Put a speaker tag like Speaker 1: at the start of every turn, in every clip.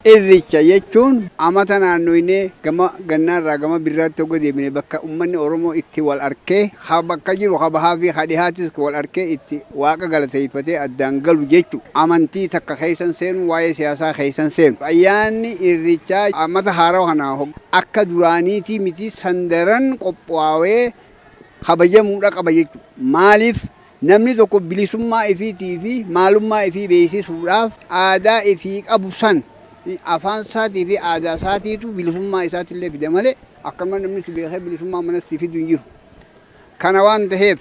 Speaker 1: Irreecha jechuun amata naannoyne gama gannaarraa gama birraatti tokko deemine bakka uummanni Oromoo itti wal arkee haa bakka jiru haa bahaa fi haa dhihaatis wal arkee itti waaqa galateeffatee addaan galu jechuudha. Amantii takka keessan seenu waa'ee siyaasaa keessan seenu. Ayyaanni irreechaa amata haaraa kanaa akka duraaniitii miti sandaran qophaa'ee kabajamuudha qaba jechuudha. Maaliif namni tokko bilisummaa ifiitii fi maalummaa ifii beeksisuudhaaf aadaa ifii qabu san afaan isaatii fi aadaa isaatiitu bilisummaa isaatillee fida malee akkuma namni si beekee bilisummaa manatti fidu hin jiru. Kana waan ta'eef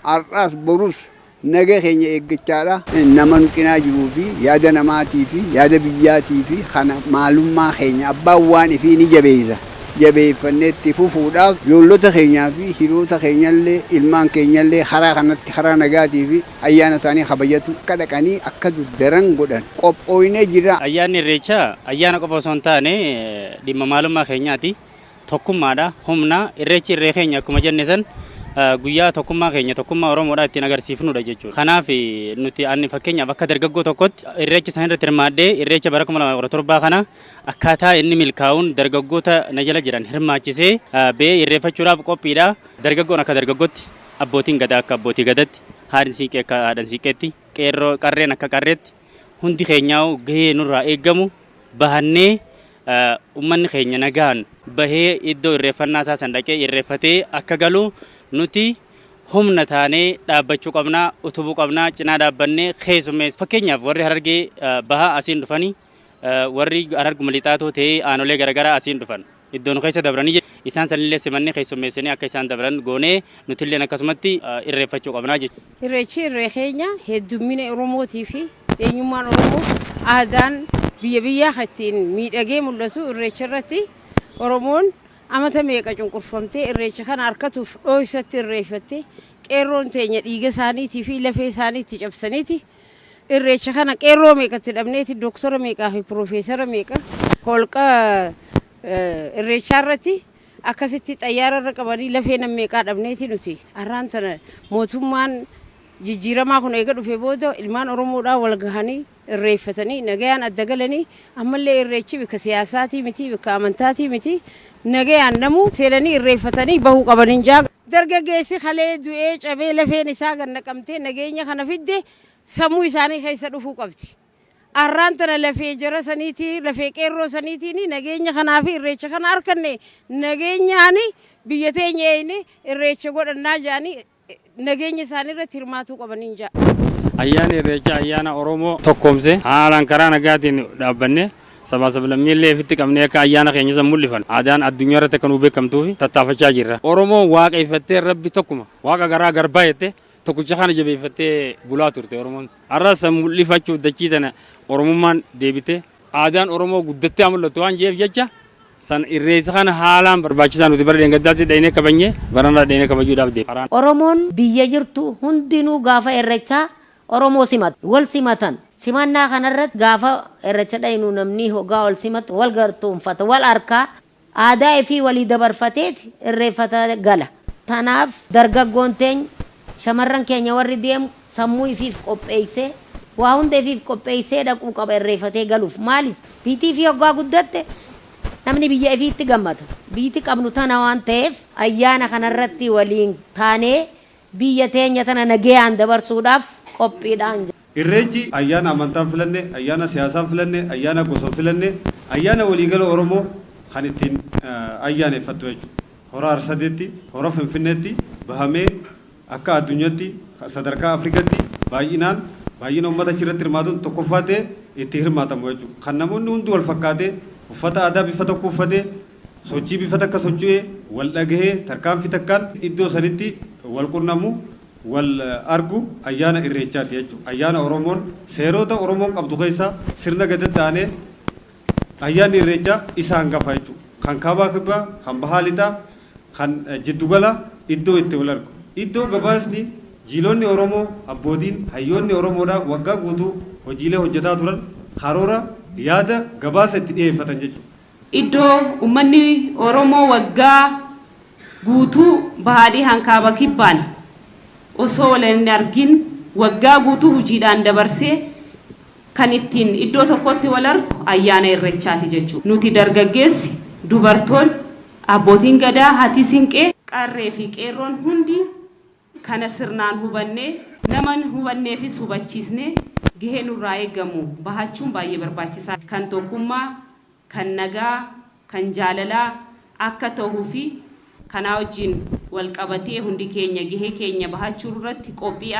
Speaker 1: har'aas borus nagaa keenya eeggachaadha. Nama nuqinaa jiruu fi yaada namaatii fi yaada biyyaatii fi kana maalummaa keenya abbaan waan ifii ni jabeessa. Jabeeffannee itti fufuudhaaf ijoollota keenyaa fi hiriyoota keenyallee ilmaan keenyallee karaa kanatti karaa nagaatii fi ayyaana isaanii kabajatu akka dhaqanii akka daran godhan qophooynee jira.
Speaker 2: Ayyaanni irreechaa ayyaana qofa osoo hin taane dhimma maalummaa keenyaati. Tokkummaadha. Humna irreechi irree keenya akkuma jenne san guyyaa tokkummaa keenya tokkummaa Oromoodhaa ittiin agarsiifnudha jechuudha. Kanaaf nuti ani fakkeenyaaf akka dargaggoo tokkotti irreecha san irratti hirmaadhee irreecha bara 2017 kana akkaataa inni milkaa'uun dargaggoota na jala jiran hirmaachisee bee irreeffachuudhaaf qophiidha. Dargaggoon akka dargaggootti, abbootiin gadaa akka abbootii gadaatti, haadhin siiqee akka haadhin siiqeetti, qeerroo qarreen akka qarreetti hundi keenyaa'u gahee nurraa eeggamu bahannee uummanni keenya nagaan bahee iddoo irreeffannaa isaa san dhaqee irreeffatee akka galu nuti humna taanee dhaabbachuu qabnaa, utubuu qabnaa, cinaa dhaabbannee keessummeessa. Fakkeenyaaf warri Harargee bahaa asiin dhufanii warri Hararguma lixaatoo ta'ee aanolee garaagaraa asiin dhufan iddoon keessa dabranii isaan sanillee simannee keessummeessanii akka isaan dabran goonee nutillee akkasumatti irreeffachuu qabnaa jechuudha.
Speaker 3: Irreechi irree keenya heddummina Oromootii fi eenyummaan Oromoo aadaan biyya biyyaa ittiin miidhagee mul'atu irreecha irratti Oromoon amata meeqa cunqurfamtee irreecha kana harkatuuf dhooysatti irreeffattee qeerroon teenya dhiiga isaaniitii fi lafee isaaniitti cabsaniiti irreecha kana qeerroo meeqatti dhabneeti dooktora meeqaa fi piroofeesara meeqa holqa irreechaa irratti akkasitti xayyaara irra qabanii lafee nam meeqaa dhabneeti nuti har'aan tana mootummaan jijjiiramaa kun eega dhufee booda ilmaan Oromoodhaa wal gahanii irreeffatanii nagayaan adda galanii ammallee irreechi bika siyaasaatii miti bika amantaatii miti nagayaan namu seenanii irreeffatanii bahuu qabanin jaaga. Dargaggeessi halee du'ee cabee lafeen isaa gannaqamtee nageenya kana fidde sammuu isaanii keessa dhufuu qabdi. Har'aan tana lafee jara saniitii lafee qeerroo saniitiin nageenya kanaa fi irreecha kana harkanne nageenyaan biyya teenya eeyne irreecha godhannaa jaanii nageenya isaanii irratti hirmaatuu qabanin jaa.
Speaker 2: Ayyaanni irreechaa ayyaana Oromoo tokkoomse haalaan karaa nagaatiin dhaabbanne sabaa sablammiillee ofitti qabnee akka ayyaana keenya san mul'ifan aadaan addunyaa irratti akka nu beekamtuuf tattaafachaa jirra. Oromoon waaqeffattee rabbi tokkuma waaqa garaa garbaa jettee tokkicha kana jabeeffattee bulaa turte Oromoon. Har'as mul'ifachuuf dachii tana Oromummaan deebite aadaan Oromoo guddattee mul'attu waan jeef jecha san irreessa kana haalaan barbaachisaa nuti bara dheengaddaatti dhaynee kabanyee baranaa dhaynee kabajuudhaaf deema.
Speaker 4: Oromoon biyya jirtu hundinuu gaafa irreechaa Oromoo simatu wal simatan simannaa kanarratti gaafa irreecha dhaynu namni hoggaa wal simatu wal gartuunfata wal harkaa aadaa fi walii dabarfateeti irreeffata gala. Tanaaf dargaggoon teenya shamarran keenya warri deemu sammuu ifiif qopheessee waa hunda ifiif qopheessee dhaquu qaba irreeffatee galuuf. Maaliif biitii fi hoggaa guddatte namni biyya ifiitti gammada. Biitii qabnu tana waan ta'eef ayyaana kanarratti waliin taanee biyya teenya tana nagayaan dabarsuudhaaf qophiidhaan.
Speaker 5: Irreechi ayyaana amantaan filanne, ayyaana siyaasaan filanne, ayyaana gosoon filanne, ayyaana waliigala Oromoo kan ittiin ayyaaneffattu jechuudha. Hora Harsadeetti, hora Finfinneetti bahamee akka addunyaatti sadarkaa Afrikaatti baay'ina uummata achirratti hirmaatuun tokkoffaa ta'e itti hirmaatamu jechuudha. Kan namoonni hundi wal fakkaatee uffata aadaa bifa tokko uffatee sochii bifa takka socho'ee wal dhagahee tarkaanfii takkaan iddoo sanitti wal qunnamu wal argu ayyaana irreechaati jechuudha. Ayyaana Oromoon seerota Oromoon qabdu keessaa sirna gadi ta'anii ayyaanni irreechaa isa hangafa jechuudha. Kan kaabaa kibbaa, kan bahaa lixaa, kan jiddugala iddoo itti wal argu. Iddoo gabaasni jiilonni Oromoo abbootiin hayyoonni Oromoodhaa waggaa guutuu hojiilee hojjetaa turan karoora yaada gabaasa itti dhiyeeffatan jechuudha.
Speaker 6: Iddoo uummanni Oromoo waggaa guutuu bahaadhii hankaaba kibbaan osoo wal hin argin waggaa guutuu hojiidhaan dabarsee kan ittiin iddoo tokkotti wal argu ayyaana irreechaati jechuudha. Nuti dargaggeessi, dubartoonni, abbootiin gadaa, haati siinqee, qarree fi qeerroon hundi kana sirnaan hubannee nama hubanneefis hubachiisnee gahee nurraa eegamu bahachuun baay'ee barbaachisaa. Kan tokkummaa, kan nagaa, kan jaalalaa akka ta'uu fi kanaa wajjin wal qabatee hundi keenya gahee keenya bahachuu irratti qophii